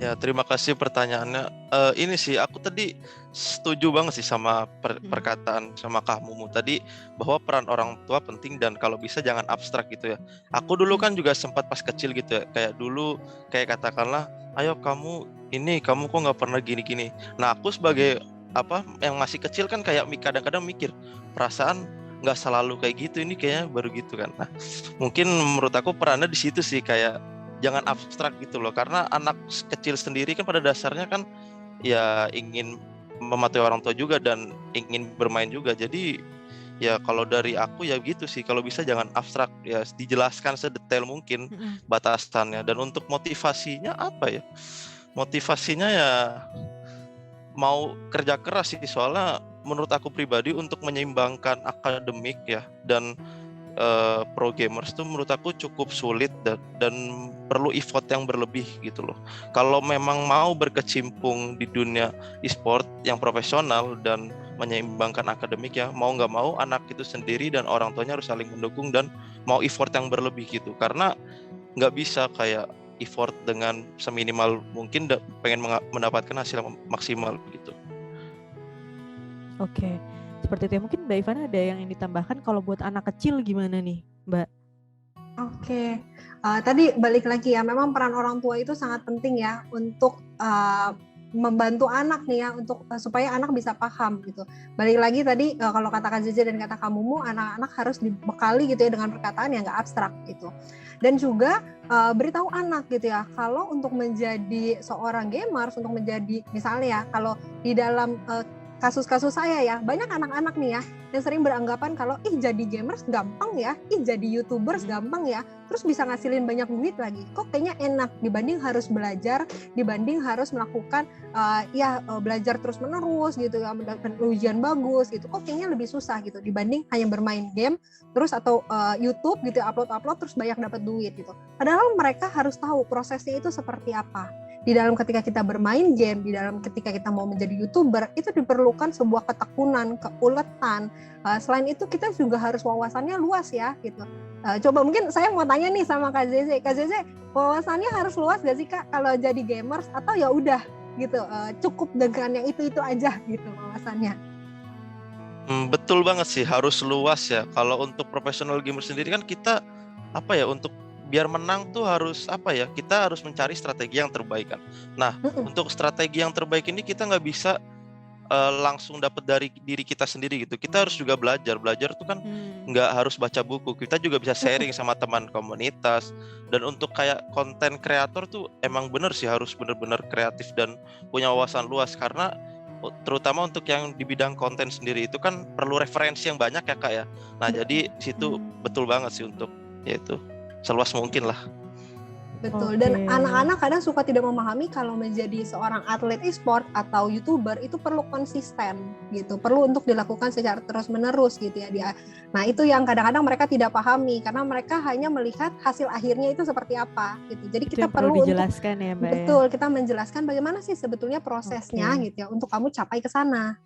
Ya, terima kasih pertanyaannya. Ini sih aku tadi setuju banget sih sama perkataan sama kamu tadi bahwa peran orang tua penting dan kalau bisa jangan abstrak gitu ya. Aku dulu kan juga sempat pas kecil gitu ya, kayak dulu kayak katakanlah, ayo kamu kok nggak pernah gini-gini. Nah aku sebagai apa yang masih kecil kan kayak kadang-kadang mikir perasaan nggak selalu kayak gitu, ini kayaknya baru gitu kan. Nah mungkin menurut aku perannya di situ sih, kayak jangan abstrak gitu loh, karena anak kecil sendiri kan pada dasarnya kan ya ingin mematuhi orang tua juga dan ingin bermain juga. Jadi ya kalau dari aku ya gitu sih, kalau bisa jangan abstrak ya, dijelaskan sedetail mungkin batasannya. Dan untuk motivasinya apa ya, motivasinya ya mau kerja keras sih, soalnya menurut aku pribadi untuk menyeimbangkan akademik ya dan pro gamers tuh menurut aku cukup sulit dan perlu effort yang berlebih gitu loh. Kalau memang mau berkecimpung di dunia e-sport yang profesional dan menyeimbangkan akademik ya, mau nggak mau anak itu sendiri dan orang tuanya harus saling mendukung dan mau effort yang berlebih gitu. Karena nggak bisa kayak effort dengan seminimal mungkin pengen mendapatkan hasil maksimal gitu. Oke, seperti itu ya. Mungkin Mbak Ivana ada yang ingin ditambahkan kalau buat anak kecil gimana nih, Mbak? Oke, tadi balik lagi ya, memang peran orang tua itu sangat penting ya untuk membantu anak nih ya, untuk supaya anak bisa paham gitu. Balik lagi tadi kalau kata Kak Zeze dan kata Kak Mumu, anak-anak harus dibekali gitu ya dengan perkataan yang nggak abstrak gitu. Dan juga beritahu anak gitu ya, kalau untuk menjadi seorang gamers, untuk menjadi misalnya ya, kalau di dalam kasus-kasus saya ya, banyak anak-anak nih ya yang sering beranggapan kalau jadi gamers gampang ya, jadi YouTubers gampang ya, terus bisa ngasilin banyak duit lagi. Kok kayaknya enak dibanding harus belajar, dibanding harus melakukan belajar terus-menerus gitu ya, mendapatkan ujian bagus gitu. Kok kayaknya lebih susah gitu dibanding hanya bermain game terus atau YouTube gitu, upload terus banyak dapat duit gitu. Padahal mereka harus tahu prosesnya itu seperti apa. Di dalam ketika kita bermain game, di dalam ketika kita mau menjadi YouTuber, itu diperlukan sebuah ketekunan, keuletan. Selain itu kita juga harus wawasannya luas ya gitu. Coba mungkin saya mau tanya nih sama Kak Zeze. Kak Zeze, wawasannya harus luas gak sih Kak kalau jadi gamers, atau ya udah gitu cukup dengan yang itu aja gitu wawasannya? Betul banget sih, harus luas ya. Kalau untuk professional gamer sendiri kan kita untuk biar menang tuh harus kita harus mencari strategi yang terbaik kan. Nah untuk strategi yang terbaik ini kita nggak bisa langsung dapat dari diri kita sendiri gitu. Kita harus juga belajar tuh kan nggak harus baca buku, kita juga bisa sharing sama teman komunitas. Dan untuk kayak konten kreator tuh emang bener sih harus bener-bener kreatif dan punya wawasan luas, karena terutama untuk yang di bidang konten sendiri itu kan perlu referensi yang banyak ya Kak ya. Nah jadi situ betul banget sih untuk yaitu seluas mungkin lah. Betul, dan anak-anak kadang suka tidak memahami kalau menjadi seorang atlet e-sport atau YouTuber itu perlu konsisten gitu, perlu untuk dilakukan secara terus-menerus gitu ya dia. Nah itu yang kadang-kadang mereka tidak pahami karena mereka hanya melihat hasil akhirnya itu seperti apa gitu. Jadi itu kita perlu untuk dijelaskan ya Mbak. Betul, kita menjelaskan bagaimana sih sebetulnya prosesnya gitu ya untuk kamu capai ke sana.